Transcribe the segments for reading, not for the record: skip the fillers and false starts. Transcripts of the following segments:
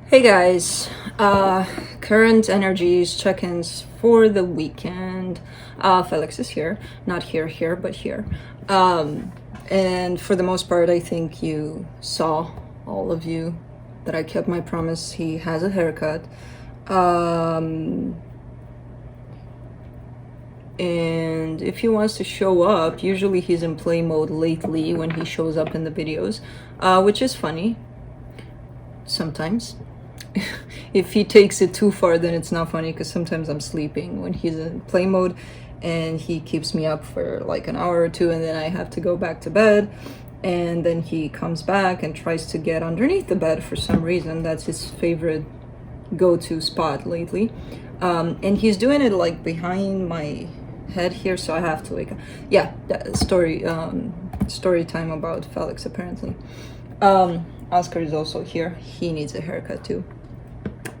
Hey guys, current energies check-ins for the weekend. Felix is here, not here, but here. And for the most part, I think you saw, all of you, that I kept my promise. He has a haircut. And if he wants to show up, usually he's in play mode lately when he shows up in the videos, which is funny sometimes. If he takes it too far, then it's not funny, because sometimes I'm sleeping when he's in play mode and he keeps me up for like an hour or two, and then I have to go back to bed, and then he comes back and tries to get underneath the bed for some reason. That's his favorite go-to spot lately. And he's doing it like behind my head here, so I have to wake up. Yeah, story time about Felix apparently. Oscar is also here. He needs a haircut too,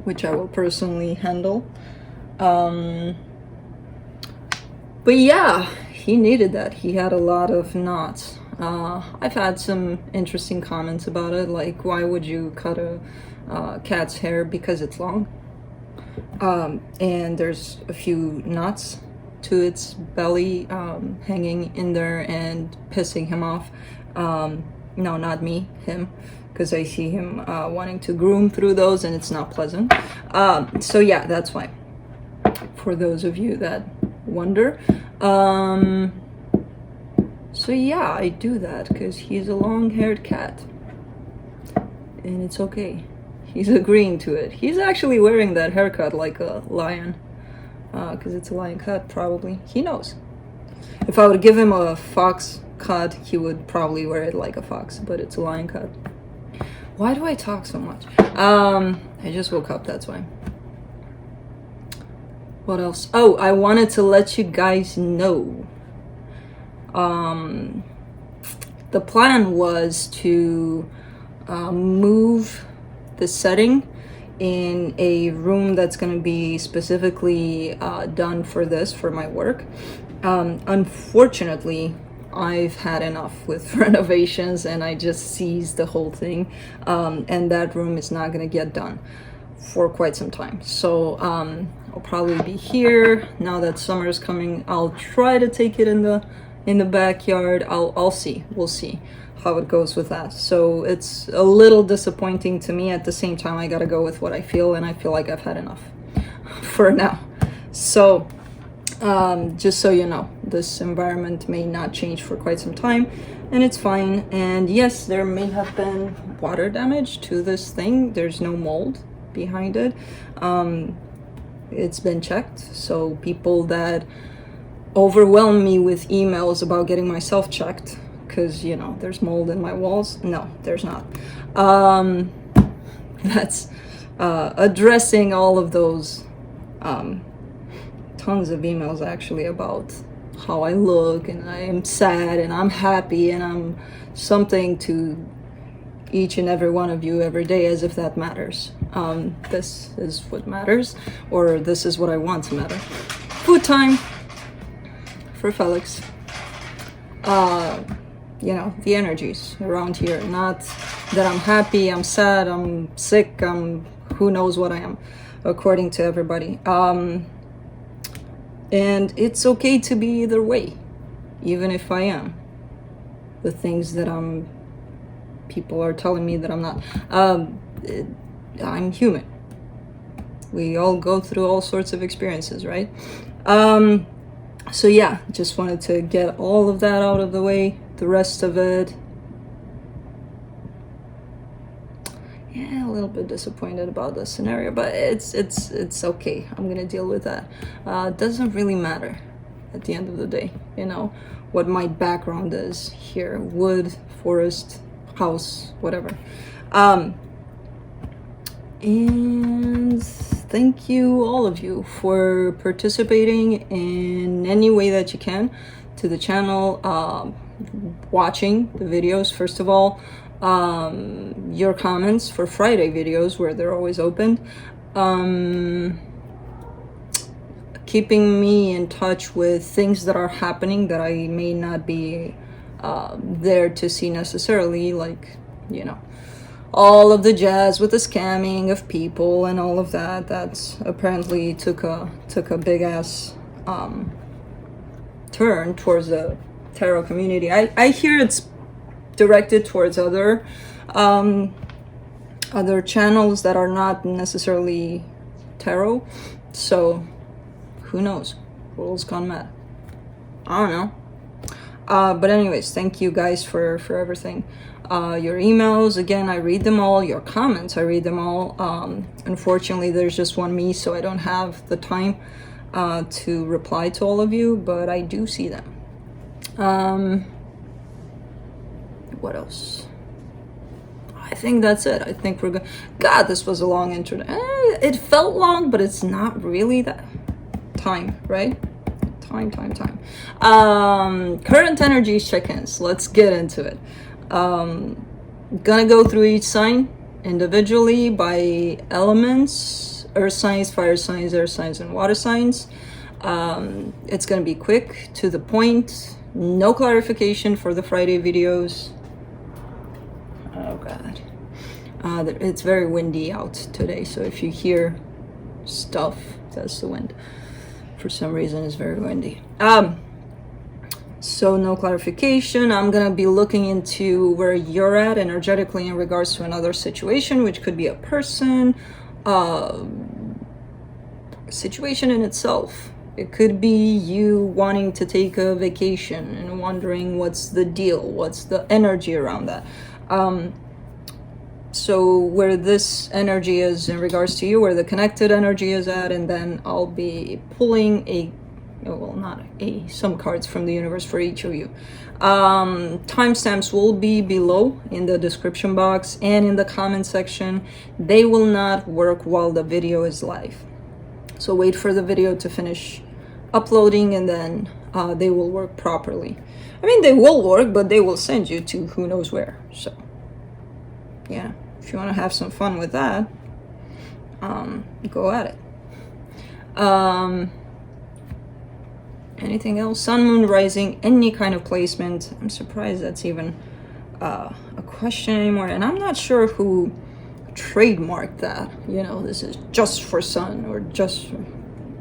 which I will personally handle. But yeah, he needed that. He had a lot of knots. I've had some interesting comments about it, like, why would you cut a cat's hair? Because it's long. And there's a few knots to its belly hanging in there and pissing him off. No, not me, him, because I see him wanting to groom through those, and it's not pleasant. So yeah, that's why, for those of you that wonder. So yeah, I do that because he's a long-haired cat, and it's okay. He's agreeing to it. He's actually wearing that haircut like a lion, because it's a lion cut, probably. He knows. If I would give him a fox cut, he would probably wear it like a fox, but it's a lion cut. Why do I talk so much? I just woke up, that's why. What else? Oh, I wanted to let you guys know. The plan was to move the setting in a room that's going to be specifically done for this, for my work. Unfortunately, I've had enough with renovations, and I just seized the whole thing, and that room is not going to get done for quite some time. So I'll probably be here now that summer is coming. I'll try to take it in the backyard. I'll see. We'll see how it goes with that. So it's a little disappointing to me. At the same time, I gotta go with what I feel, and I feel like I've had enough for now. So just so you know, this environment may not change for quite some time, and it's fine. And yes, there may have been water damage to this thing. There's no mold behind it. It's been checked, so people that overwhelm me with emails about getting myself checked because, you know, there's mold in my walls. No, there's not. That's addressing all of those tons of emails actually about how I look, and I am sad and I'm happy and I'm something to each and every one of you every day, as if that matters. This is what matters, or this is what I want to matter. Food time for Felix. You know, the energies around here, not that I'm happy, I'm sad, I'm sick, I'm who knows what I am, according to everybody. And it's okay to be either way, even if I am the things that people are telling me that I'm not. I'm human. We all go through all sorts of experiences, right? So yeah, just wanted to get all of that out of the way. The rest of it, yeah, a little bit disappointed about the scenario, but it's okay. I'm gonna deal with that. It doesn't really matter at the end of the day, you know, what my background is here: wood, forest, house, whatever. And thank you, all of you, for participating in any way that you can to the channel, watching the videos, first of all, your comments for Friday videos, where they're always open, keeping me in touch with things that are happening that I may not be there to see necessarily, like, you know, all of the jazz with the scamming of people and all of that. That's apparently took a big ass turn towards the tarot community. I hear it's directed towards other channels that are not necessarily tarot, so who knows, world's gone mad. I don't know. But anyways, thank you guys for everything. Your emails, again, I read them all. Your comments, I read them all. Unfortunately, there's just one me, so I don't have the time to reply to all of you, but I do see them. What else? I think that's it. I think we're good. God, this was a long intro. It felt long, but it's not really that. Time, right? Time. Current energy check-ins. Let's get into it. Gonna go through each sign individually by elements: earth signs, fire signs, air signs, and water signs. It's gonna be quick, to the point, no clarification for the Friday videos. Oh god, it's very windy out today, so if you hear stuff, that's the wind. For some reason it's very windy. So no clarification. I'm gonna be looking into where you're at energetically in regards to another situation, which could be a person, situation in itself. It could be you wanting to take a vacation and wondering what's the deal, what's the energy around that. So where this energy is in regards to you, where the connected energy is at, and then I'll be pulling some cards from the universe for each of you. Timestamps will be below in the description box and in the comment section. They will not work while the video is live. So wait for the video to finish uploading, and then they will work properly. I mean, they will work, but they will send you to who knows where. So yeah, if you want to have some fun with that, go at it. Anything else? Sun, moon, rising, any kind of placement. I'm surprised that's even a question anymore, and I'm not sure who trademarked that. You know, this is just for sun, or just for...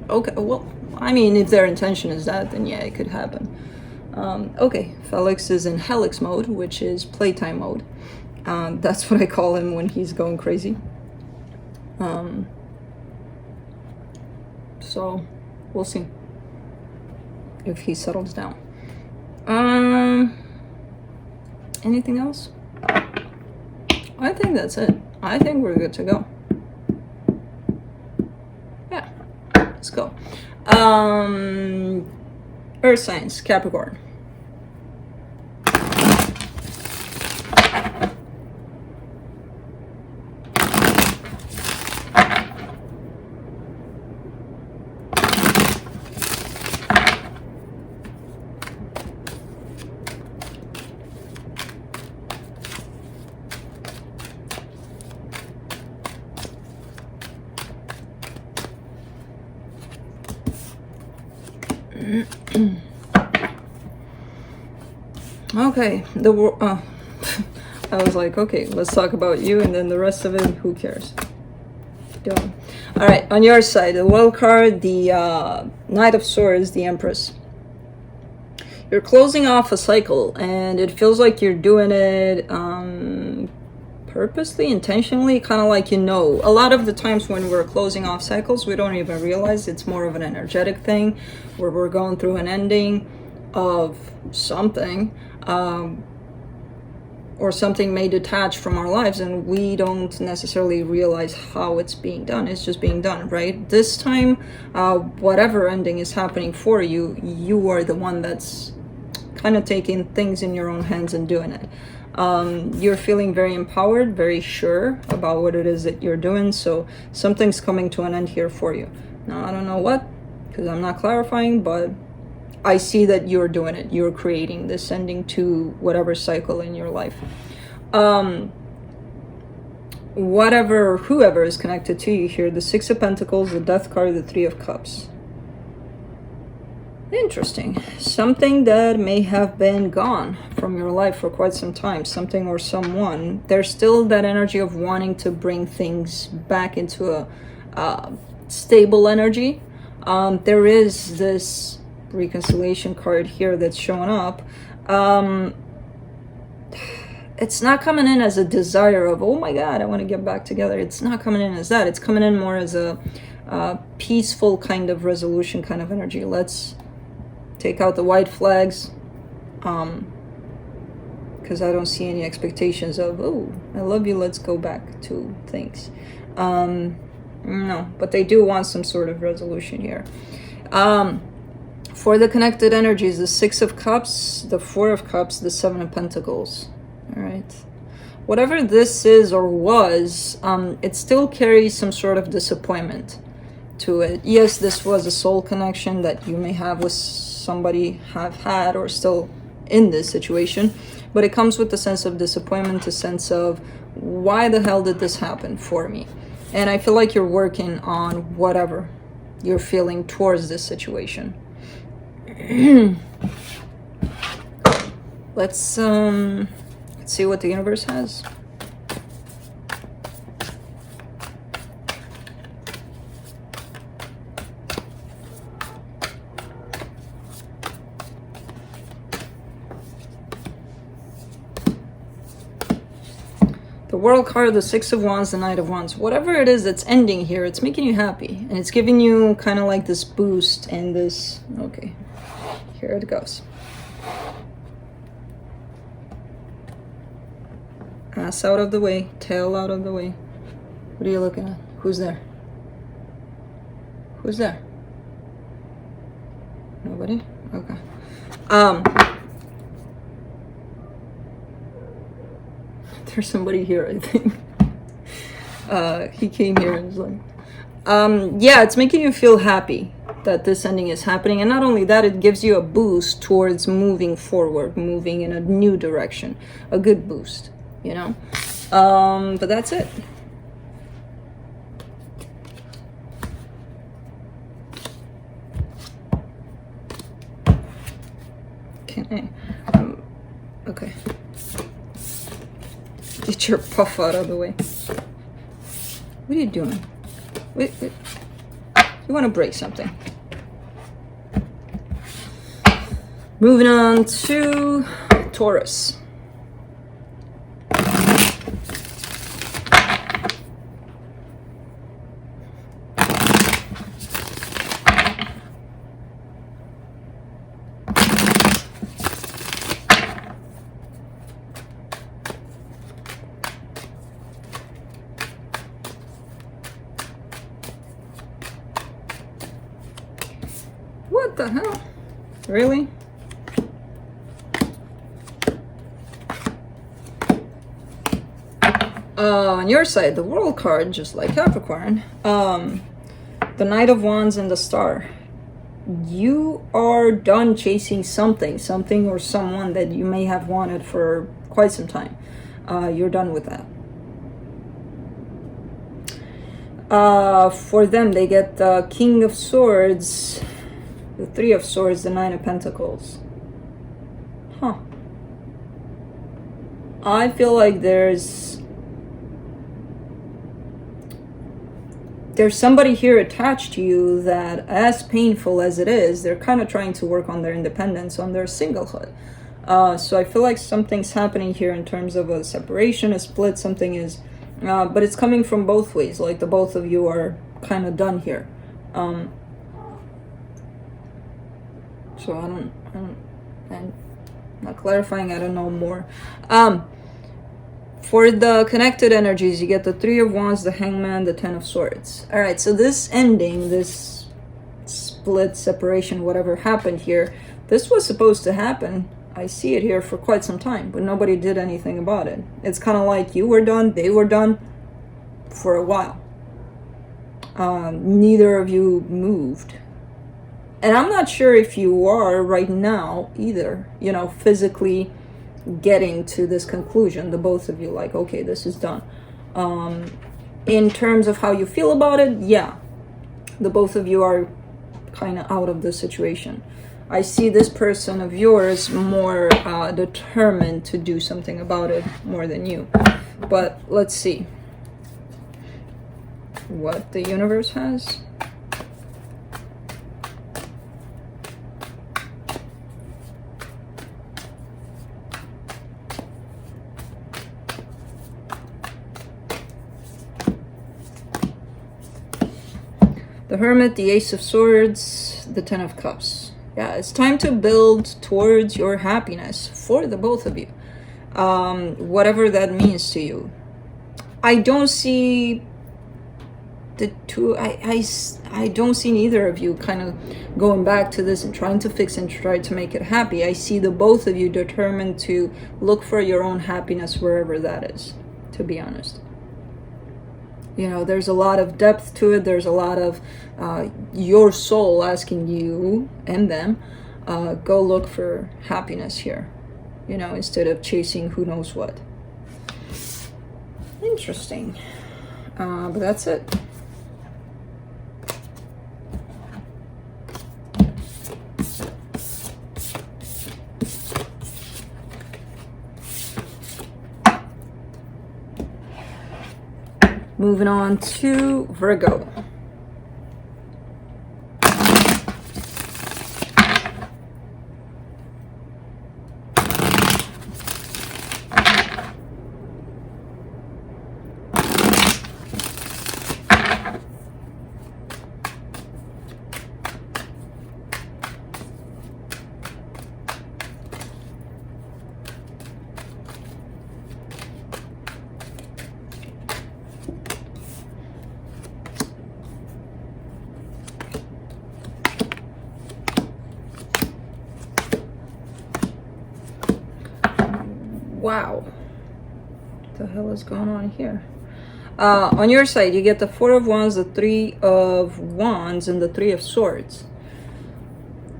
Okay, well, I mean, if their intention is that, then yeah, it could happen. Okay, Felix is in helix mode, which is playtime mode. That's what I call him when he's going crazy. So we'll see if he settles down. Anything else? I think that's it. I think we're good to go. Yeah, let's go. Earth signs, Capricorn. Okay, I was like, okay, let's talk about you, and then the rest of it, who cares? Done. All right, on your side, the wild card, the Knight of Swords, the Empress. You're closing off a cycle, and it feels like you're doing it purposely, intentionally, kind of like, you know, a lot of the times when we're closing off cycles, we don't even realize it's more of an energetic thing, where we're going through an ending of something, or something may detach from our lives, and we don't necessarily realize how it's being done. It's just being done, right? This time, whatever ending is happening for you, you are the one that's kind of taking things in your own hands and doing it. You're feeling very empowered, very sure about what it is that you're doing, so something's coming to an end here for you. Now, I don't know what, because I'm not clarifying, but I see that you're doing it. You're creating this ending to whatever cycle in your life. Whoever is connected to you here, the Six of Pentacles, the Death card, the Three of Cups. Interesting. Something that may have been gone from your life for quite some time, something or someone. There's still that energy of wanting to bring things back into a stable energy. There is this reconciliation card here that's showing up. It's not coming in as a desire of, oh my god, I want to get back together. It's not coming in as that. It's coming in more as a peaceful kind of resolution kind of energy. Let's take out the white flags, because I don't see any expectations of, oh, I love you, let's go back to things. No, but they do want some sort of resolution here. For the connected energies, the Six of Cups, the Four of Cups, the Seven of Pentacles. All right. Whatever this is or was, it still carries some sort of disappointment to it. Yes, this was a soul connection that you may have with somebody, have had, or still in this situation, but it comes with a sense of disappointment, a sense of, why the hell did this happen for me? And I feel like you're working on whatever you're feeling towards this situation. Let's see what the universe has. The World card, the Six of Wands, the Knight of Wands. Whatever it is that's ending here, it's making you happy. And it's giving you kind of like this boost and this... Okay, here it goes. Ass out of the way, tail out of the way. What are you looking at? Who's there? Who's there? Nobody? Okay. There's somebody here, I think. He came here and was like... yeah, it's making you feel happy that this ending is happening. And not only that, it gives you a boost towards moving forward, moving in a new direction. A good boost, you know? But that's it. Can I... okay. Get your puff out of the way. What are you doing? Wait. You want to break something. Moving on to Taurus. What the hell? Really? On your side, the World card, just like Capricorn, the Knight of Wands and the Star. You are done chasing something or someone that you may have wanted for quite some time. You're done with that. For them, they get the King of Swords, the Three of Swords, the Nine of Pentacles. Huh. I feel like there's somebody here attached to you that, as painful as it is, they're kind of trying to work on their independence, on their singlehood. So I feel like something's happening here in terms of a separation, a split, something is... but it's coming from both ways, like the both of you are kind of done here. So I'm not clarifying, I don't know more. For the connected energies, you get the Three of Wands, the Hangman, the Ten of Swords. All right, so this ending, this split, separation, whatever happened here, this was supposed to happen. I see it here for quite some time, but nobody did anything about it. It's kind of like you were done, they were done for a while. Neither of you moved. And I'm not sure if you are right now either, you know, physically getting to this conclusion, the both of you, like, okay, this is done. In terms of how you feel about it, yeah, the both of you are kind of out of the situation. I see this person of yours more determined to do something about it more than you. But let's see what the universe has. The Hermit, the Ace of Swords, the Ten of Cups. Yeah, it's time to build towards your happiness for the both of you. Whatever that means to you. I don't see the two, I don't see neither of you kind of going back to this and trying to fix and try to make it happy. I see the both of you determined to look for your own happiness wherever that is, to be honest. You know, there's a lot of depth to it. There's a lot of your soul asking you and them, go look for happiness here, you know, instead of chasing who knows what. Interesting. But that's it. Moving on to Virgo. Wow, what the hell is going on here? On your side, you get the Four of Wands, the Three of Wands, and the Three of Swords.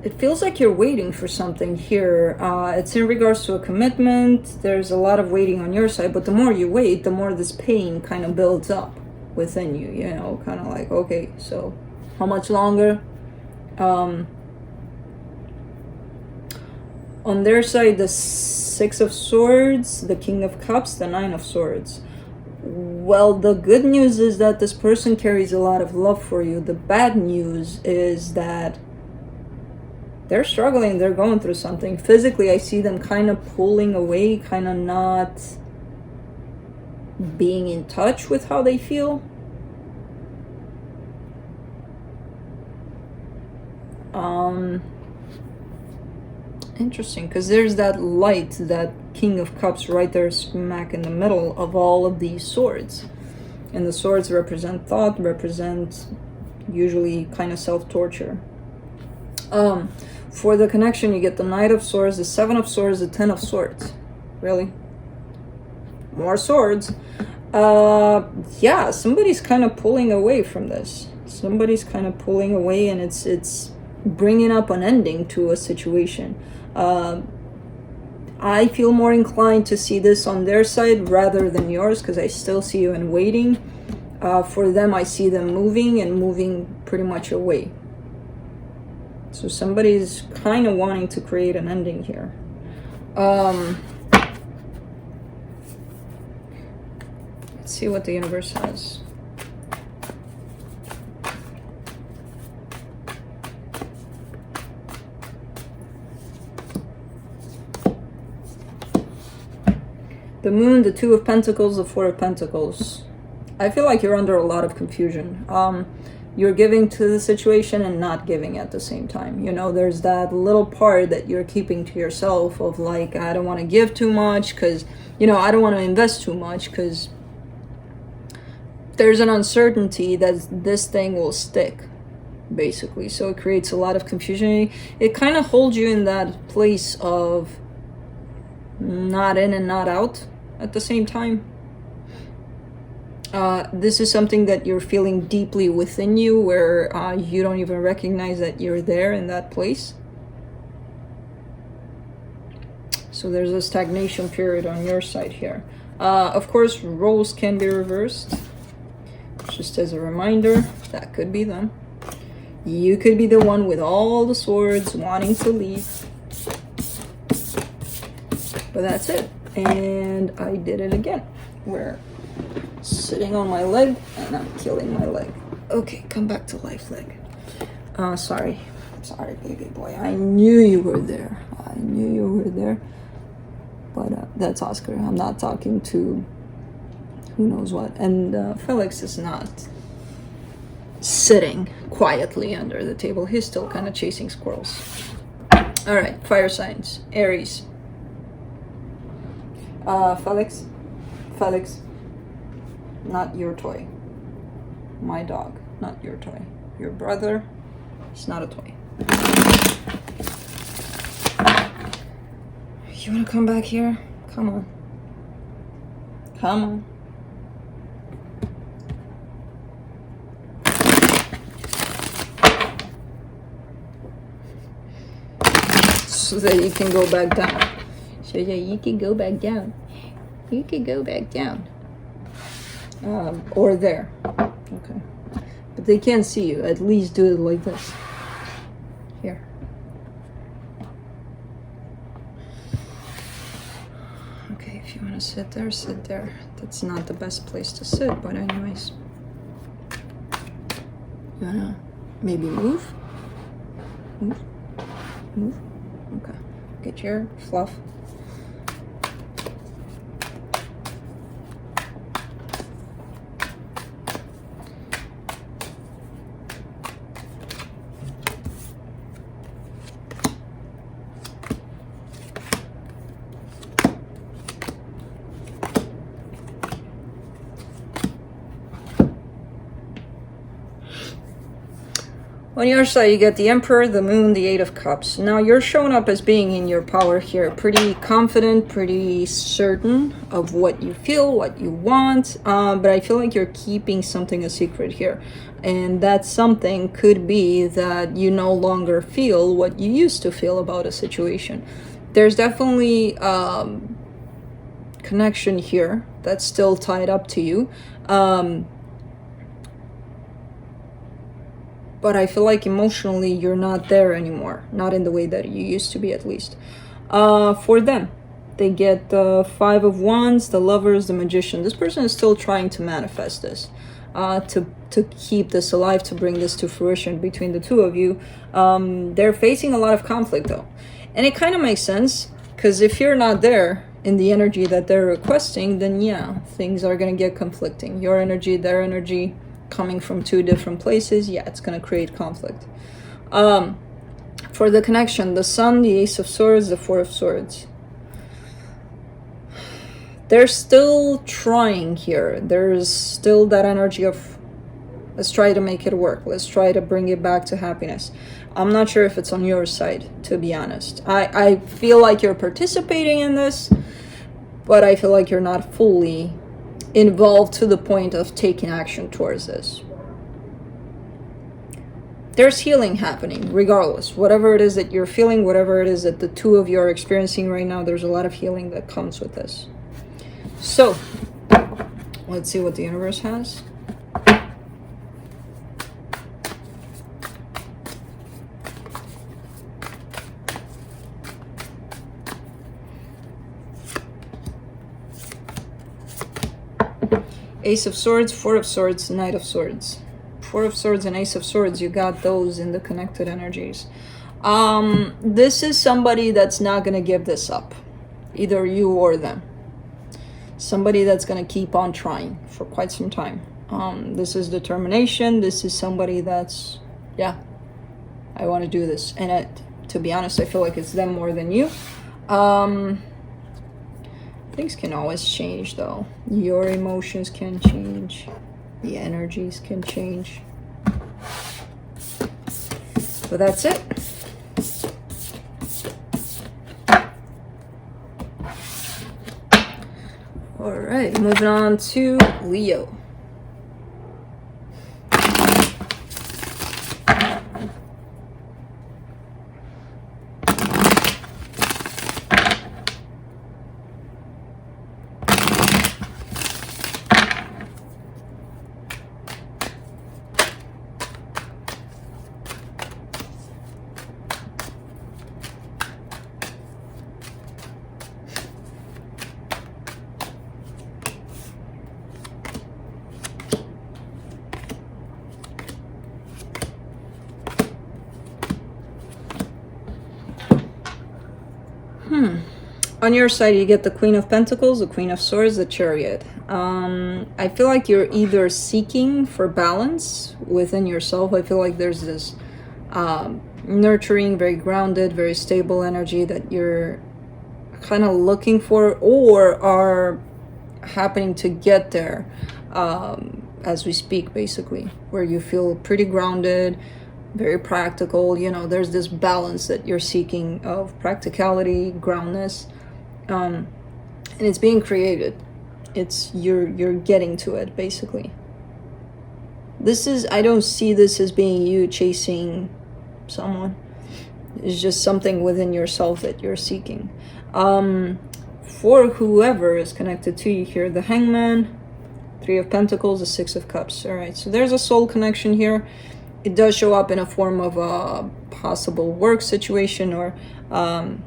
It feels like you're waiting for something here. It's in regards to a commitment. There's a lot of waiting on your side, but the more you wait, the more this pain kind of builds up within you, you know, kind of like, okay, so how much longer? On their side, the Six of Swords, the King of Cups, the Nine of Swords. Well, the good news is that this person carries a lot of love for you. The bad news is that they're struggling, they're going through something. Physically, I see them kind of pulling away, kind of not being in touch with how they feel. Interesting, because there's that light, that King of Cups right there smack in the middle of all of these swords. And the swords represent thought, represent usually kind of self-torture. For the connection, you get the Knight of Swords, the Seven of Swords, the Ten of Swords. Really? More swords. Yeah, somebody's kind of pulling away from this. Somebody's kind of pulling away, and it's bringing up an ending to a situation. I feel more inclined to see this on their side rather than yours, because I still see you in waiting. For them, I see them moving and moving pretty much away. So somebody's kind of wanting to create an ending here. Let's see what the universe has. The Moon, the Two of Pentacles, the Four of Pentacles. I feel like you're under a lot of confusion. You're giving to the situation and not giving at the same time. You know, there's that little part that you're keeping to yourself of like, I don't want to give too much because, you know, I don't want to invest too much because there's an uncertainty that this thing will stick, basically. So it creates a lot of confusion. It kind of holds you in that place of not in and not out at the same time. This is something that you're feeling deeply within you, where you don't even recognize that you're there in that place. So there's a stagnation period on your side here. Of course, roles can be reversed. Just as a reminder, that could be them. You could be the one with all the swords wanting to leave. But that's it. And I did it again. We're sitting on my leg and I'm killing my leg. Okay, come back to life, leg. Sorry, baby boy. I knew you were there. I knew you were there. But that's Oscar. I'm not talking to who knows what. And Felix is not sitting quietly under the table. He's still kind of chasing squirrels. All right, fire signs. Aries. Felix, not your toy. My dog, not your toy. Your brother, it's not a toy. You wanna come back here? Come on. Come on. So that you can go back down. So yeah, you can go back down. You can go back down. Or there. Okay. But they can't see you. At least do it like this. Here. Okay, if you want to sit there, sit there. That's not the best place to sit, but anyways. You wanna maybe move? Move? Move? Okay. Get your fluff. On your side, you get the Emperor, the Moon, the Eight of Cups. Now, you're showing up as being in your power here. Pretty confident, pretty certain of what you feel, what you want. But I feel like you're keeping something a secret here. And that something could be that you no longer feel what you used to feel about a situation. There's definitely connection here that's still tied up to you. But I feel like emotionally you're not there anymore. Not in the way that you used to be, at least. For them, they get the Five of Wands, the Lovers, the Magician. This person is still trying to manifest this. To keep this alive, to bring this to fruition between the two of you. They're facing a lot of conflict, though. And it kind of makes sense. Because if you're not there in the energy that they're requesting, then yeah, things are going to get conflicting. Your energy, their energy, coming from two different places, yeah, it's going to create conflict. For the connection, the Sun, the Ace of Swords, the Four of Swords. They're still trying here. There's still that energy of, let's try to make it work. Let's try to bring it back to happiness. I'm not sure if it's on your side, to be honest. I feel like you're participating in this, but I feel like you're not fully involved to the point of taking action towards this. There's healing happening, regardless. Whatever it is that you're feeling, whatever it is that the two of you are experiencing right now, there's a lot of healing that comes with this. So, let's see what the universe has. Ace of Swords, Four of Swords, Knight of Swords. Four of Swords and Ace of Swords, you got those in the connected energies. This is somebody that's not going to give this up. Either you or them. Somebody that's going to keep on trying for quite some time. This is determination. This is somebody that's, yeah, I want to do this. And to be honest, I feel like it's them more than you. Things can always change, though. Your emotions can change. The energies can change. But that's it. All right, moving on to Leo. On your side, you get the Queen of Pentacles, the Queen of Swords, the Chariot. I feel like you're either seeking for balance within yourself. I feel like there's this nurturing, very grounded, very stable energy that you're kind of looking for, or are happening to get there as we speak, basically, where you feel pretty grounded, very practical. You know, there's this balance that you're seeking of practicality, groundness, and it's being created. It's you're getting to it, basically. This is, I don't see this as being you chasing someone. It's just something within yourself that you're seeking. For whoever is connected to you here, the Hangman, Three of Pentacles, the Six of Cups. All right, so there's a soul connection here. It does show up in a form of a possible work situation or an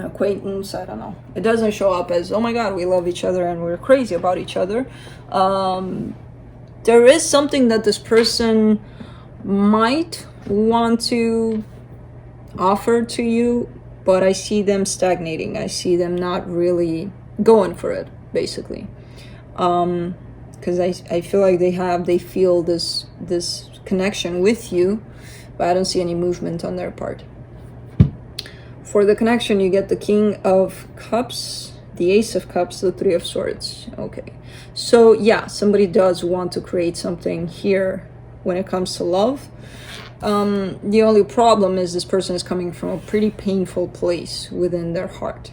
acquaintance. I don't know. It doesn't show up as, oh my God, we love each other and we're crazy about each other. There is something that this person might want to offer to you, but I see them stagnating. I see them not really going for it, basically. Because I feel like they feel this connection with you, but I don't see any movement on their part. For the connection, you get the King of Cups, the Ace of Cups, the Three of Swords. Okay, so yeah, somebody does want to create something here when it comes to love. The only problem is this person is coming from a pretty painful place within their heart.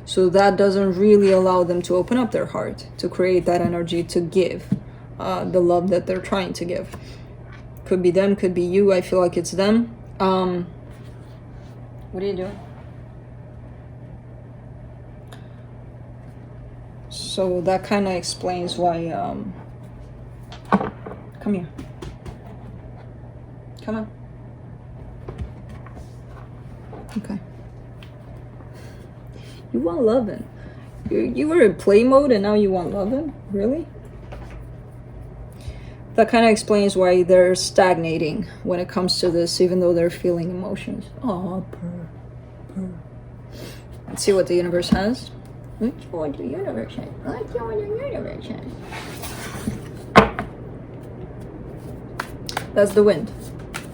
So that doesn't really allow them to open up their heart, to create that energy, to give the love that they're trying to give. Could be them, could be you. I feel like it's them. What are you doing? So that kind of explains why... come here. Come on. Okay. You want loving. You were in play mode and now you want loving? Really? That kind of explains why they're stagnating when it comes to this, even though they're feeling emotions. Oh, purr. Let's see what the universe has. Let's see what the universe has. Let's see what the universe has. That's the wind.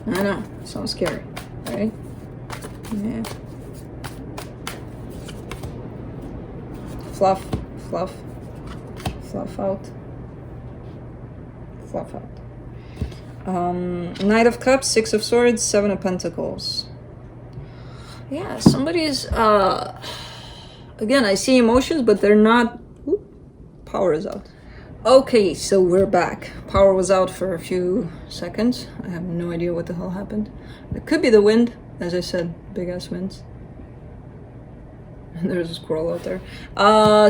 I know. Sounds scary, right? Yeah. Fluff, fluff, fluff out. Fluff out. Knight of Cups, Six of Swords, Seven of Pentacles. Yeah, somebody's again, I see emotions, but they're not. Ooh, power is out. Okay, so we're back. Power was out for a few seconds. I have no idea what the hell happened. It could be the wind, as I said, big ass winds. And there's a squirrel out there.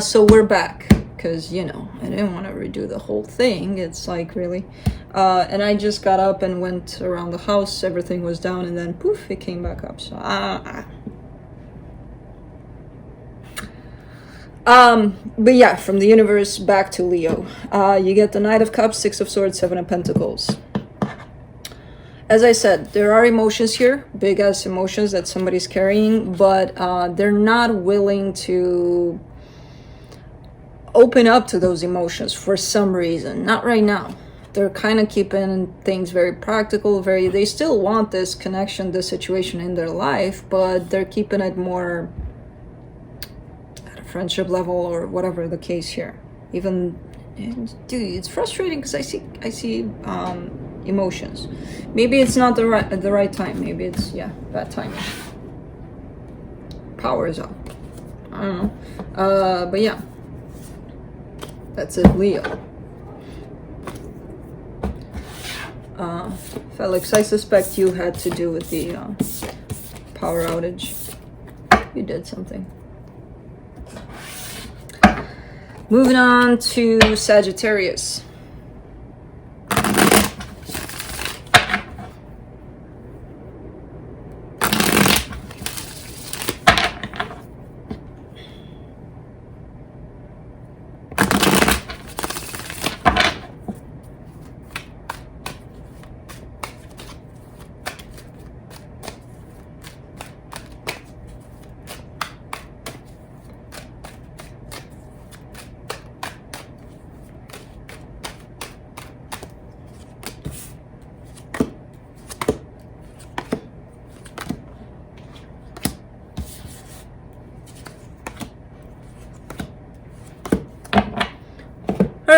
So we're back, because, you know, I didn't want to redo the whole thing. It's like, really. And I just got up and went around the house. Everything was down, and then poof, it came back up. So, but yeah, from the universe back to Leo. You get the Knight of Cups, Six of Swords, Seven of Pentacles. As I said, there are emotions here, big ass emotions that somebody's carrying, but they're not willing to open up to those emotions for some reason. Not right now. They're kind of keeping things very practical, they still want this connection, this situation in their life, but they're keeping it more at a friendship level or whatever the case here. Even, dude, it's frustrating because I see emotions. Maybe it's not the right time. Maybe it's, yeah, bad timing. Power is up. I don't know. But yeah, that's it, Leo. Felix, I suspect you had to do with the power outage. You did something. Moving on to Sagittarius.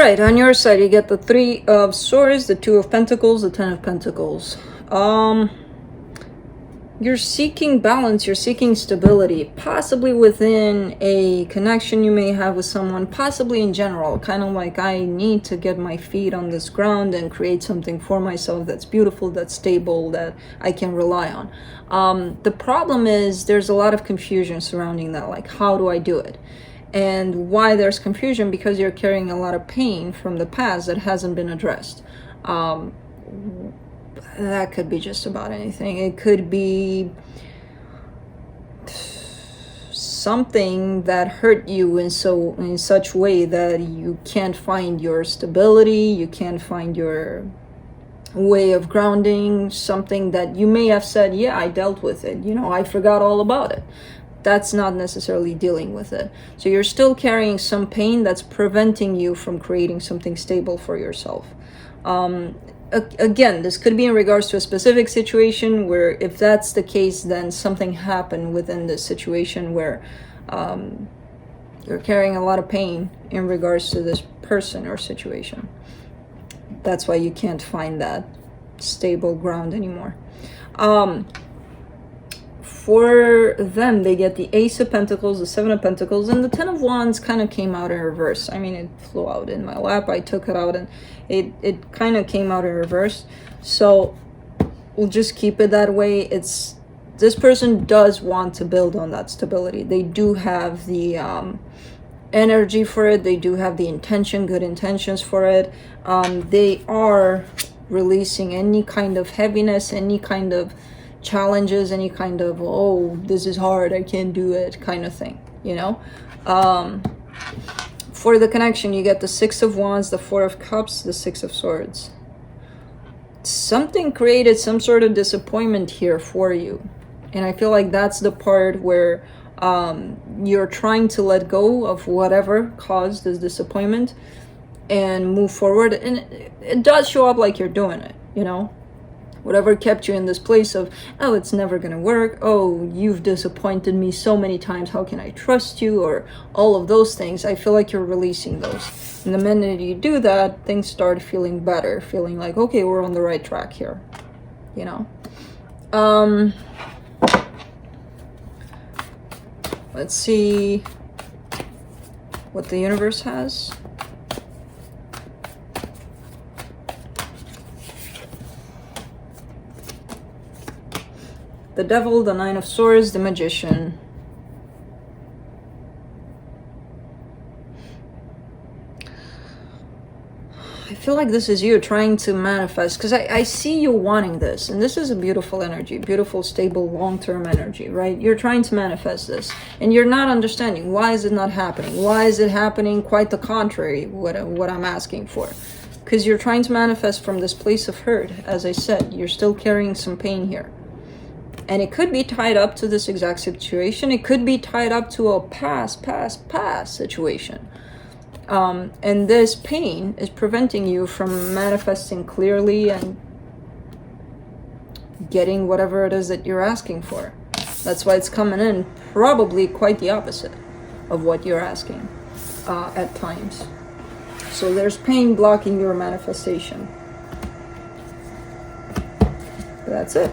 right, on your side, you get the 3 of Swords, the 2 of Pentacles, the 10 of Pentacles. You're seeking balance, you're seeking stability, possibly within a connection you may have with someone, possibly in general, kind of like I need to get my feet on this ground and create something for myself that's beautiful, that's stable, that I can rely on. The problem is there's a lot of confusion surrounding that, like how do I do it? And why there's confusion? Because you're carrying a lot of pain from the past that hasn't been addressed. That could be just about anything. It could be something that hurt you in such way that you can't find your stability, you can't find your way of grounding, something that you may have said, yeah, I dealt with it, you know, I forgot all about it. That's not necessarily dealing with it. So you're still carrying some pain that's preventing you from creating something stable for yourself. Again, this could be in regards to a specific situation where if that's the case, then something happened within this situation where you're carrying a lot of pain in regards to this person or situation. That's why you can't find that stable ground anymore. For them, they get the Ace of Pentacles, the 7 of Pentacles, and the 10 of Wands kind of came out in reverse. I mean, it flew out in my lap. I took it out and it kind of came out in reverse. So we'll just keep it that way. This person does want to build on that stability. They do have the energy for it. They do have the intention, good intentions for it. They are releasing any kind of heaviness, any kind of challenges, any kind of, oh, this is hard, I can't do it kind of thing, you know. For the connection, you get the 6 of Wands, the 4 of Cups, the 6 of Swords. Something created some sort of disappointment here for you, and I feel like that's the part where you're trying to let go of whatever caused this disappointment and move forward, and it does show up like you're doing it, you know. Whatever kept you in this place of, oh, it's never gonna work, oh, you've disappointed me so many times, how can I trust you, or all of those things. I feel like you're releasing those. And the minute you do that, things start feeling better, feeling like, okay, we're on the right track here, you know. Let's see what the universe has. The Devil, the 9 of Swords, the Magician. I feel like this is you trying to manifest, because I see you wanting this, and this is a beautiful energy, beautiful, stable, long-term energy, right? You're trying to manifest this, and you're not understanding why is it not happening? Why is it happening quite the contrary, what I'm asking for? Because you're trying to manifest from this place of hurt. As I said, you're still carrying some pain here. And it could be tied up to this exact situation. It could be tied up to a past situation. And this pain is preventing you from manifesting clearly and getting whatever it is that you're asking for. That's why it's coming in probably quite the opposite of what you're asking at times. So there's pain blocking your manifestation. That's it.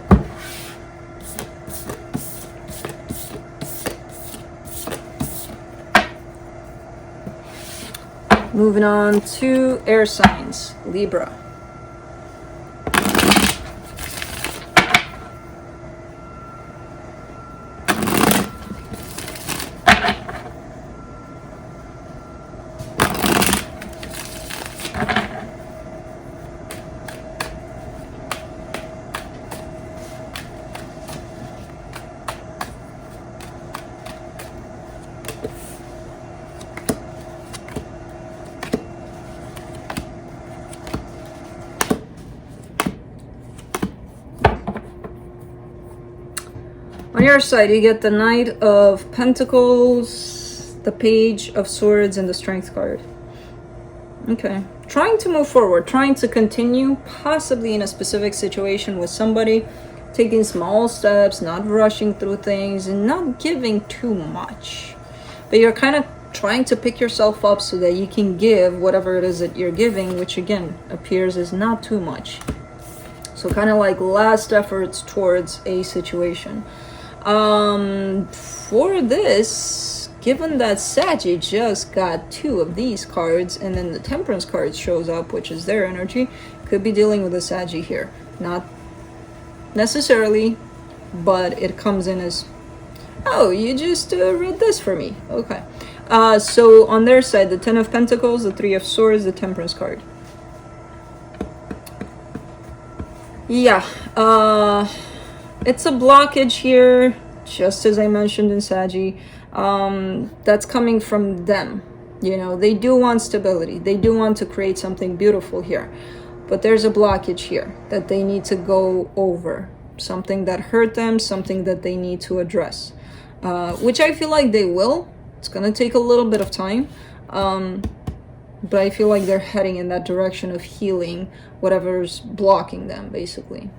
Moving on to air signs, Libra. On your side, you get the Knight of Pentacles, the Page of Swords, and the Strength card. Okay. Trying to move forward, trying to continue, possibly in a specific situation with somebody, taking small steps, not rushing through things, and not giving too much. But you're kind of trying to pick yourself up so that you can give whatever it is that you're giving, which again appears is not too much. So kind of like last efforts towards a situation. For this, given that Saggy just got 2 of these cards and then the Temperance card shows up, which is their energy, could be dealing with a Saggy here. Not necessarily, but it comes in as, oh, you just read this for me. Okay. So on their side, the 10 of Pentacles, the 3 of Swords, the Temperance card. Yeah, it's a blockage here, just as I mentioned in Saggy, that's coming from them. You know, they do want stability. They do want to create something beautiful here. But there's a blockage here that they need to go over. Something that hurt them, something that they need to address. Which I feel like they will. It's going to take a little bit of time. But I feel like they're heading in that direction of healing whatever's blocking them, basically.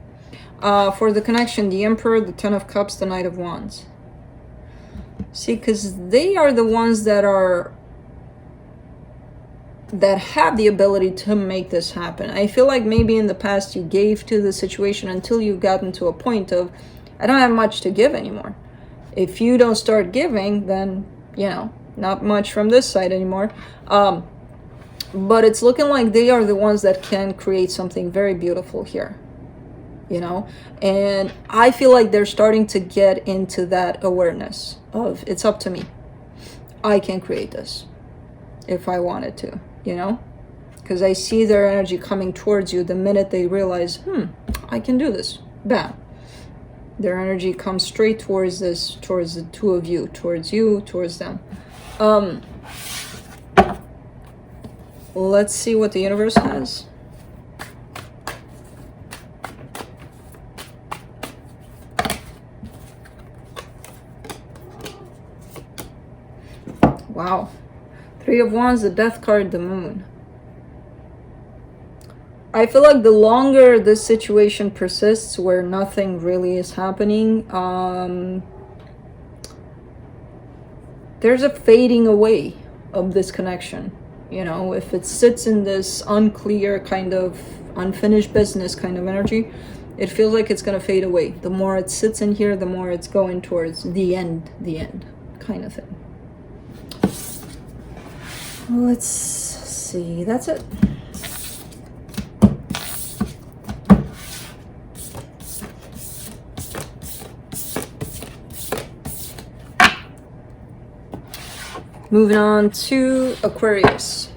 For the connection, the Emperor, the 10 of Cups, the Knight of Wands. See, because they are the ones that have the ability to make this happen. I feel like maybe in the past you gave to the situation until you've gotten to a point of, I don't have much to give anymore. If you don't start giving, then, you know, not much from this side anymore. But it's looking like they are the ones that can create something very beautiful here, you know? And I feel like they're starting to get into that awareness of, it's up to me. I can create this if I wanted to, you know? Because I see their energy coming towards you the minute they realize, I can do this. Bam. Their energy comes straight towards this, towards the 2 of you, towards them. Let's see what the universe has. Wow. 3 of Wands, the Death card, the Moon. I feel like the longer this situation persists where nothing really is happening, there's a fading away of this connection. You know, if it sits in this unclear kind of unfinished business kind of energy, it feels like it's going to fade away. The more it sits in here, the more it's going towards the end kind of thing. Let's see. That's it. Moving on to Aquarius.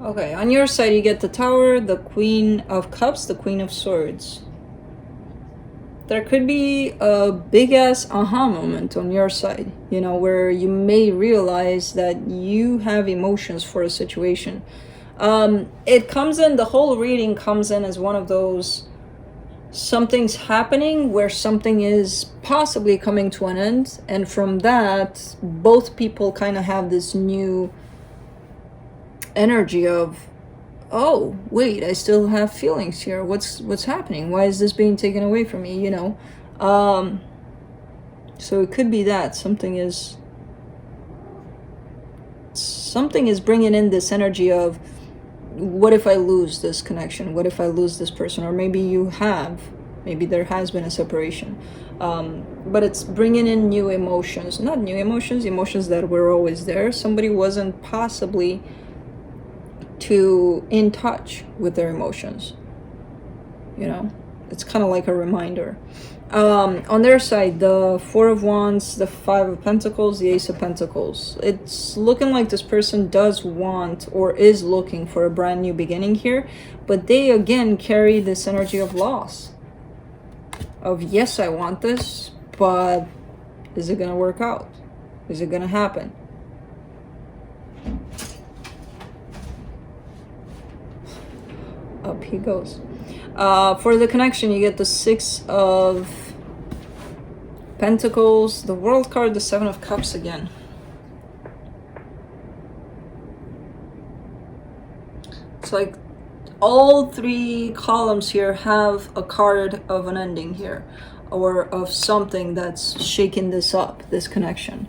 Okay, on your side you get the Tower, the Queen of Cups, the Queen of Swords. There could be a big-ass aha moment on your side, you know, where you may realize that you have emotions for a situation. It comes in, the whole reading comes in as one of those, something's happening where something is possibly coming to an end, and from that, both people kind of have this new energy of, oh wait, I still have feelings here, what's happening, why is this being taken away from me, you know? So it could be that something is bringing in this energy of, what if I lose this connection, what if I lose this person? Or maybe there has been a separation, but it's bringing in new emotions, not new emotions, emotions that were always there. Somebody wasn't possibly too in touch with their emotions, you know? It's kind of like a reminder. On their side, the 4 of Wands, the 5 of Pentacles, the Ace of Pentacles. It's looking like this person does want or is looking for a brand new beginning here, but they again carry this energy of loss. of, yes, I want this, but is it gonna work out? Is it gonna happen? Up he goes. For the connection, you get the 6 of Pentacles, the World card, the 7 of Cups again. It's like all 3 columns here have a card of an ending here, or of something that's shaking this up, this connection.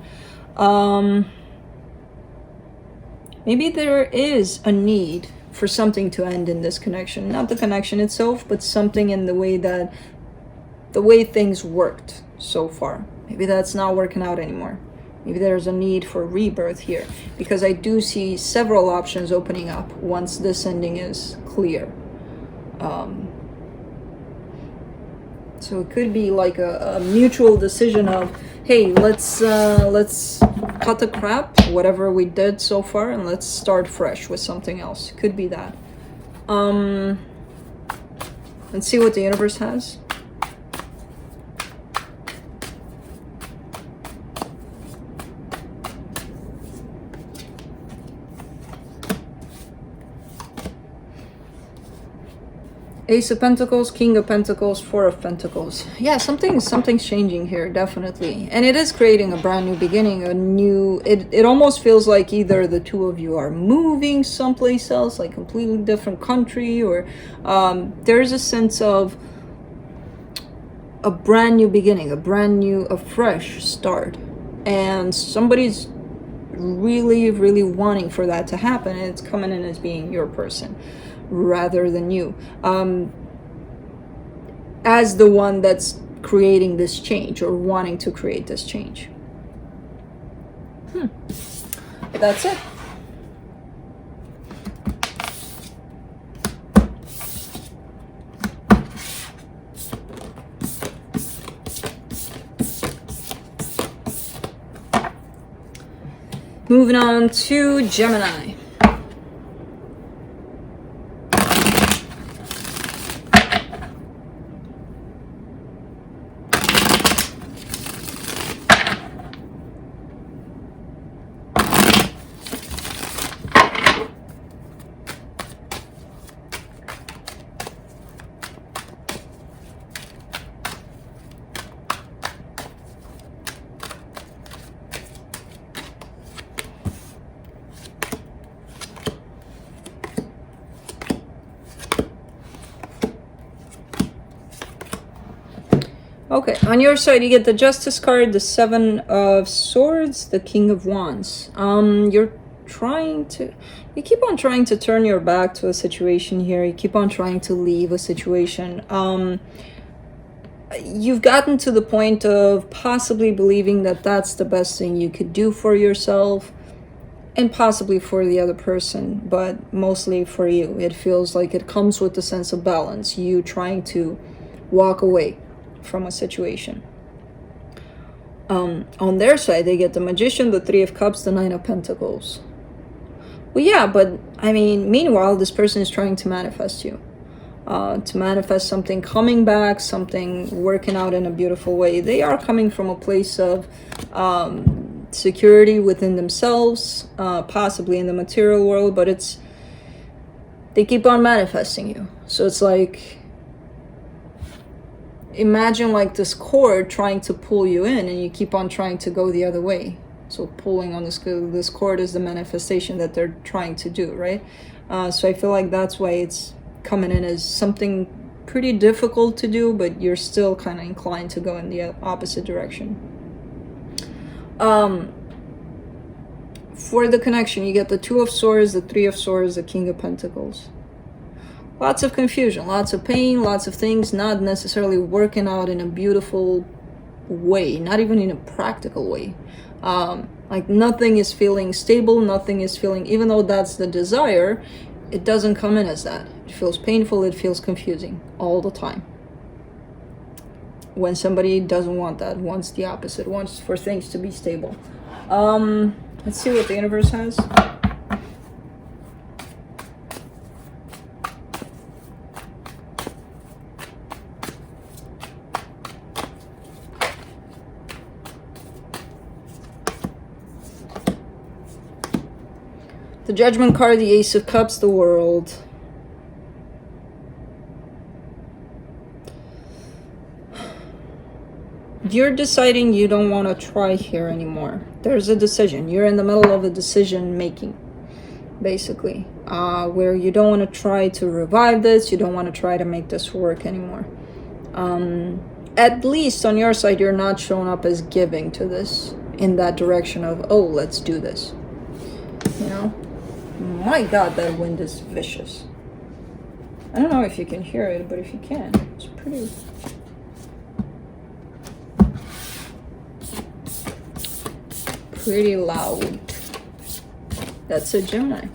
Maybe there is a need for something to end in this connection. Not the connection itself, but something in the way things worked so far. Maybe that's not working out anymore. Maybe there's a need for rebirth here, because I do see several options opening up once this ending is clear. So it could be like a mutual decision of, hey, let's cut the crap, whatever we did so far, and let's start fresh with something else. Could be that. Let's see what the universe has. Ace of Pentacles, King of Pentacles, 4 of Pentacles. Yeah, something's changing here, definitely. And it is creating a brand new beginning, a new... It almost feels like either the two of you are moving someplace else, like completely different country, or there's a sense of a brand new beginning, a fresh start. And somebody's really, really wanting for that to happen, and it's coming in as being your person rather than you, as the one that's creating this change or wanting to create this change. That's it. Moving on to Gemini. Okay, on your side, you get the Justice card, the 7 of Swords, the King of Wands. You keep on trying to turn your back to a situation here. You keep on trying to leave a situation. You've gotten to the point of possibly believing that that's the best thing you could do for yourself, and possibly for the other person, but mostly for you. It feels like it comes with a sense of balance, you trying to walk away from a situation. On their side, they get the Magician, the 3 of Cups, the 9 of Pentacles. Well, yeah, but I mean, meanwhile, this person is trying to manifest you, to manifest something coming back, something working out in a beautiful way. They are coming from a place of security within themselves, possibly in the material world, but they keep on manifesting you. So it's like, imagine like this cord trying to pull you in, and you keep on trying to go the other way. So pulling on this cord is the manifestation that they're trying to do, right? So I feel like that's why it's coming in as something pretty difficult to do, but you're still kind of inclined to go in the opposite direction. For the connection, you get the 2 of Swords, the 3 of Swords, the King of Pentacles. Lots of confusion, lots of pain, lots of things not necessarily working out in a beautiful way, not even in a practical way. Like nothing is feeling stable, nothing is feeling, even though that's the desire, it doesn't come in as that. It feels painful, it feels confusing all the time. When somebody doesn't want that, wants the opposite, wants for things to be stable. Let's see what the universe has. The Judgment card, the Ace of Cups, the World. You're deciding you don't want to try here anymore. There's a decision. You're in the middle of a decision making, basically, where you don't want to try to revive this. You don't want to try to make this work anymore. At least on your side, you're not showing up as giving to this in that direction of, oh, let's do this. You know? My God, that wind is vicious. I don't know if you can hear it, but if you can, it's pretty... pretty loud. That's a Gemini.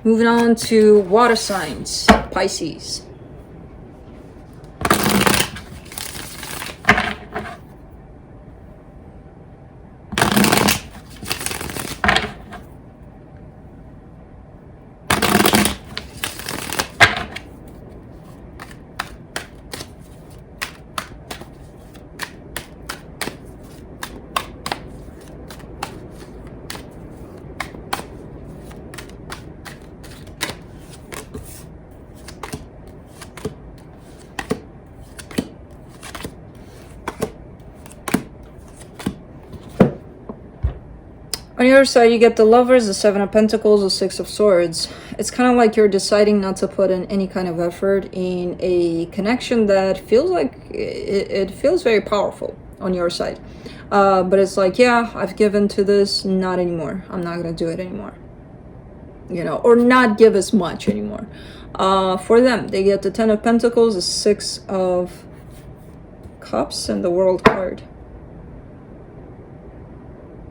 Moving on to water signs, Pisces. On your side, you get the Lovers, the Seven of Pentacles, the Six of Swords. It's kind of like you're deciding not to put in any kind of effort in a connection that feels like it feels very powerful on your side. But it's like, yeah, I've given to this, not anymore. I'm not going to do it anymore. You know, or not give as much anymore. For them, they get the Ten of Pentacles, the Six of Cups, and the World card.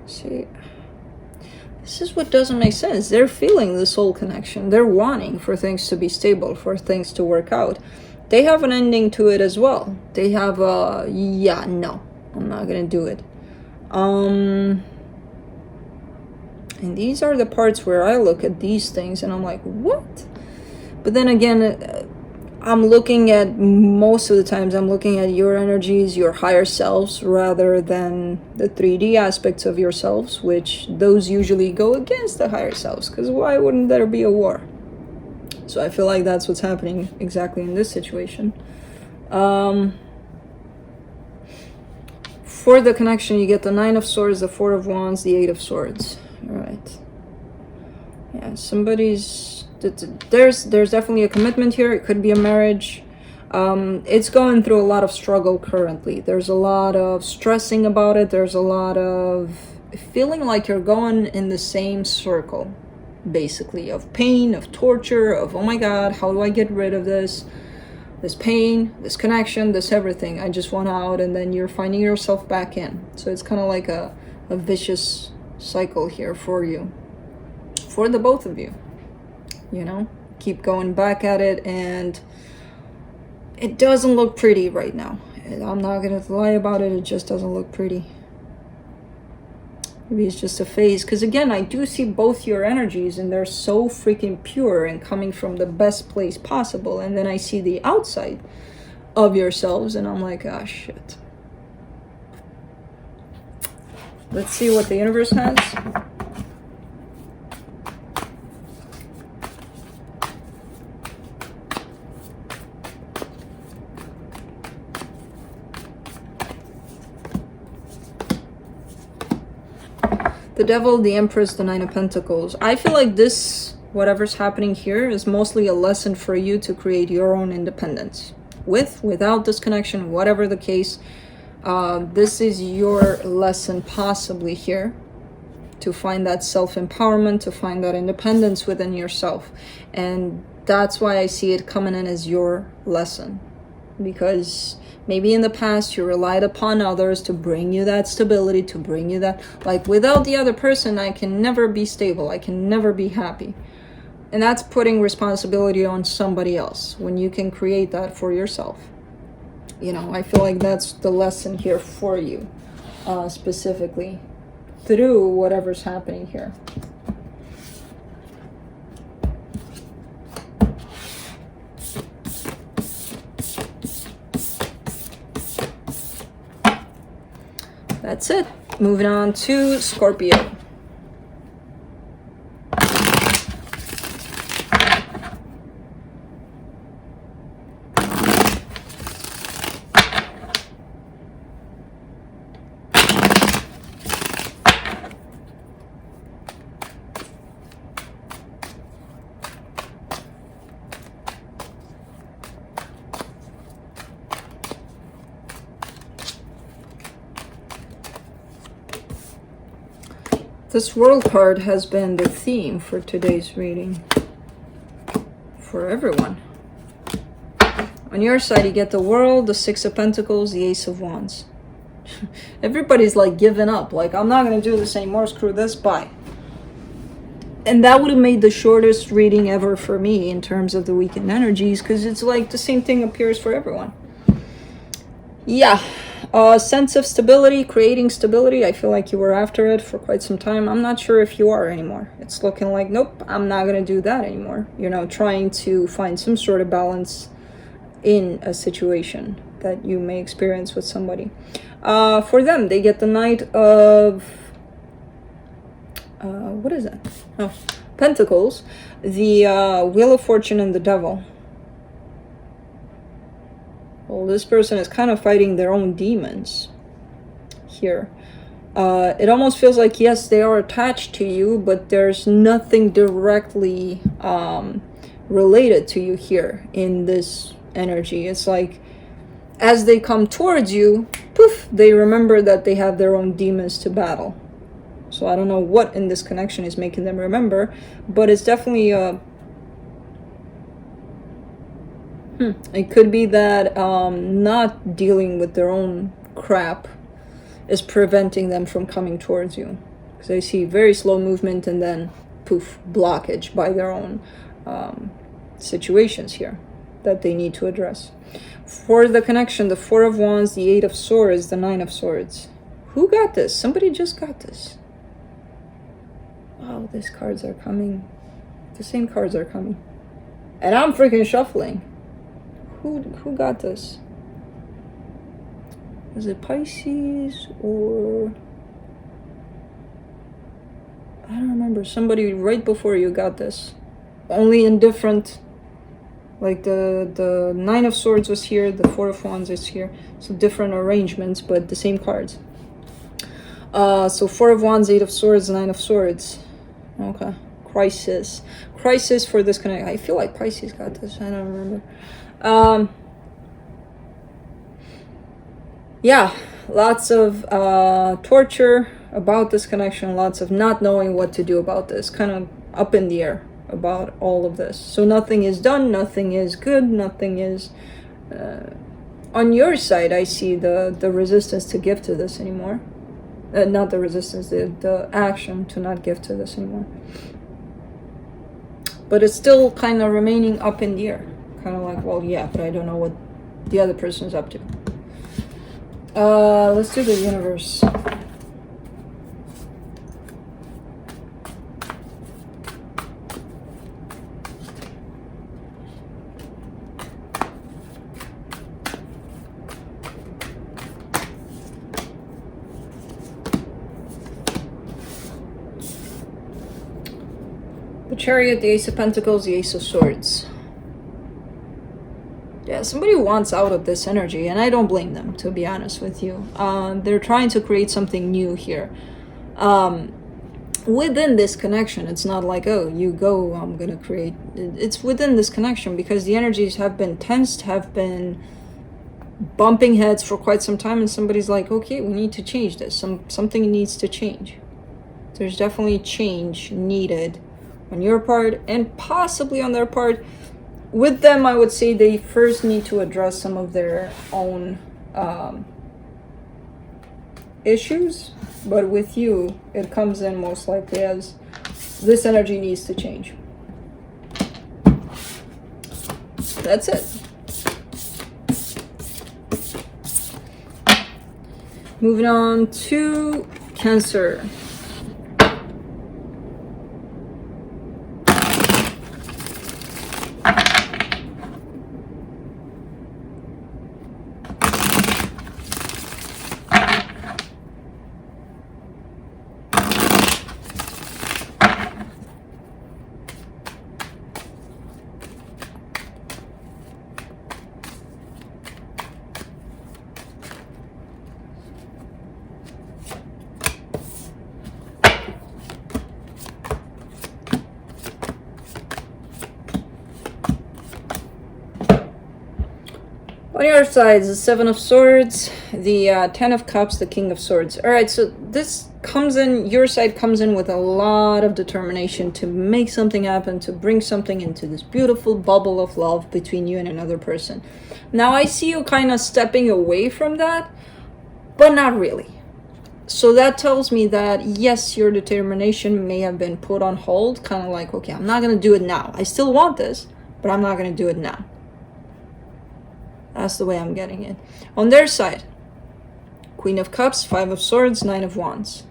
See, this is what doesn't make sense. They're feeling the soul connection. They're wanting for things to be stable, for things to work out. They have an ending to it as well. They have a, yeah, no, I'm not going to do it. And these are the parts where I look at these things and I'm like, what? But then again, I'm looking at, most of the times, I'm looking at your energies, your higher selves, rather than the 3D aspects of yourselves, which those usually go against the higher selves, because why wouldn't there be a war? So I feel like that's what's happening exactly in this situation. For the connection, you get the Nine of Swords, the Four of Wands, the Eight of Swords. All right. Yeah, somebody's... There's definitely a commitment here. It could be a marriage. It's going through a lot of struggle currently. There's a lot of stressing about it. There's a lot of feeling like you're going in the same circle, basically, of pain, of torture, of, oh my God, how do I get rid of this pain, this connection, this everything. I just want out, and then you're finding yourself back in. So it's kind of like a vicious cycle here for you, for the both of you. You know, keep going back at it, and it doesn't look pretty right now. I'm not gonna lie about it. It just doesn't look pretty. Maybe it's just a phase, because again, I do see both your energies, and they're so freaking pure and coming from the best place possible, and then I see the outside of yourselves, and I'm like, ah, shit. Let's see what the universe has. The Devil, the Empress, the Nine of Pentacles. I feel like this, whatever's happening here, is mostly a lesson for you to create your own independence. Without this connection, whatever the case, this is your lesson possibly here to find that self-empowerment, to find that independence within yourself. And that's why I see it coming in as your lesson. Because maybe in the past you relied upon others to bring you that stability, to bring you that, like, without the other person, I can never be stable. I can never be happy. And that's putting responsibility on somebody else when you can create that for yourself. You know, I feel like that's the lesson here for you, specifically through whatever's happening here. That's it. Moving on to Scorpio. this World card has been the theme for today's reading. For everyone. On your side, you get the World, the Six of Pentacles, the Ace of Wands. Everybody's like giving up. Like, I'm not going to do this anymore. Screw this. Bye. And that would have made the shortest reading ever for me in terms of the weekend energies, because it's like the same thing appears for everyone. Yeah. Sense of stability, creating stability. I feel like you were after it for quite some time. I'm not sure if you are anymore. It's looking like, nope, I'm not going to do that anymore. You know, trying to find some sort of balance in a situation that you may experience with somebody. For them, they get the Knight of... what is that? Oh, Pentacles, the Wheel of Fortune, and the Devil. Well, this person is kind of fighting their own demons here. It almost feels like, yes, they are attached to you, but there's nothing directly related to you here in this energy. It's like, as they come towards you, poof, they remember that they have their own demons to battle. So I don't know what in this connection is making them remember, but it's definitely it could be that not dealing with their own crap is preventing them from coming towards you. Because I see very slow movement and then poof, blockage by their own situations here that they need to address. For the connection, the Four of Wands, the Eight of Swords, the Nine of Swords. Who got this? Somebody just got this. Wow, these cards are coming. The same cards are coming. And I'm freaking shuffling. Who got this? Is it Pisces or... I don't remember. Somebody right before you got this. Only in different... Like the Nine of Swords was here, the Four of Wands is here. So different arrangements, but the same cards. So Four of Wands, Eight of Swords, Nine of Swords. Okay. Crisis. Crisis for this connect. I feel like Pisces got this. I don't remember. Yeah. Lots of torture about this connection. Lots of not knowing what to do about this. Kind of up in the air about all of this. So nothing is done. Nothing is good. Nothing is... on your side, I see the resistance to give to this anymore. Not the resistance, the action to not give to this anymore. But it's still kind of remaining up in the air. Kind of like, well, yeah, but I don't know what the other person is up to. Let's do the universe. The Chariot, the Ace of Pentacles, the Ace of Swords. Yeah, somebody wants out of this energy, and I don't blame them, to be honest with you. They're trying to create something new here. Within this connection, it's not like, oh, you go, I'm going to create... It's within this connection, because the energies have been tensed, have been bumping heads for quite some time, and somebody's like, okay, we need to change this. Something needs to change. There's definitely change needed on your part and possibly on their part. With them, I would say they first need to address some of their own issues, but with you, it comes in most likely as this energy needs to change. That's it. Moving on to Cancer. On your side, the Seven of Swords, the Ten of Cups, the King of Swords. All right, so this comes in, your side comes in with a lot of determination to make something happen, to bring something into this beautiful bubble of love between you and another person. Now I see you kind of stepping away from that, but not really. So that tells me that yes, your determination may have been put on hold, kind of like, okay, I'm not going to do it now. I still want this, but I'm not going to do it now. That's the way I'm getting it. On their side, Queen of Cups, Five of Swords, Nine of Wands.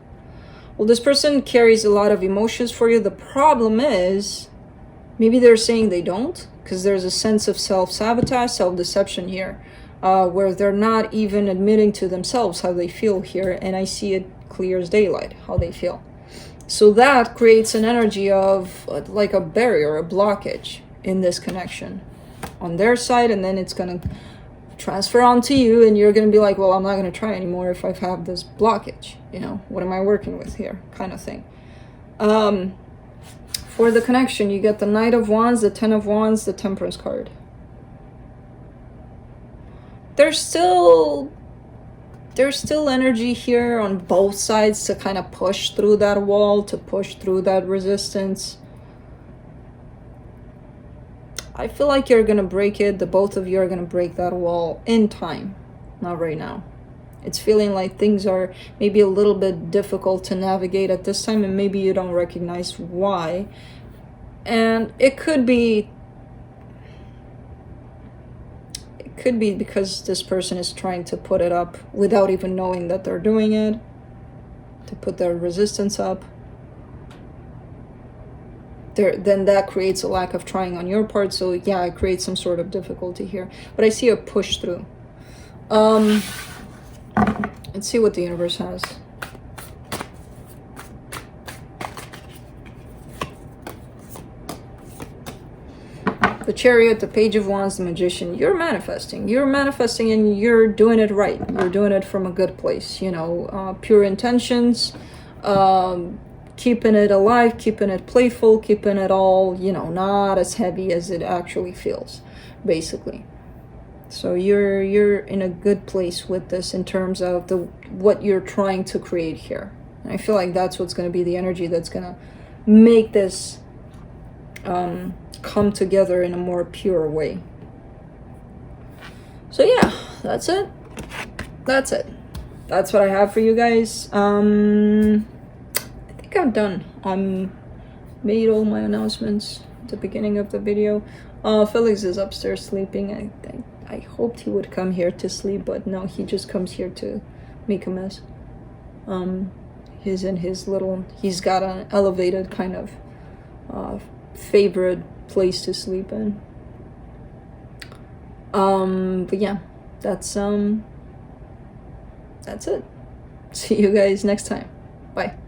Well, this person carries a lot of emotions for you. The problem is, maybe they're saying they don't, because there's a sense of self-sabotage, self-deception here. Where they're not even admitting to themselves how they feel here, and I see it clear as daylight how they feel. So that creates an energy of like a barrier, a blockage in this connection on their side, and then it's going to transfer onto you, and you're going to be like, well, I'm not going to try anymore if I have this blockage, you know, what am I working with here, kind of thing. For the connection, you get the Knight of Wands, the Ten of Wands, the Temperance card. There's still energy here on both sides to kind of push through that wall, to push through that resistance. I feel like you're gonna break it. The both of you are gonna break that wall in time, not right now. It's feeling like things are maybe a little bit difficult to navigate at this time, and maybe you don't recognize why. And it could be because this person is trying to put it up without even knowing that they're doing it, to put their resistance up. Then that creates a lack of trying on your part, so yeah, it creates some sort of difficulty here. But I see a push through. Let's see what the universe has. The Chariot, the Page of Wands, the Magician. You're manifesting and you're doing it right. You're doing it from a good place, you know, pure intentions, keeping it alive, keeping it playful, keeping it all, you know, not as heavy as it actually feels, basically. So you're in a good place with this in terms of what you're trying to create here. And I feel like that's what's going to be the energy that's going to make this come together in a more pure way. So yeah, that's it. That's what I have for you guys. I think I'm done. Made all my announcements at the beginning of the video. Felix is upstairs sleeping. I hoped he would come here to sleep, but no, he just comes here to make a mess. He's in his little, he's got an elevated kind of favorite place to sleep in. But yeah, that's it. See you guys next time. Bye.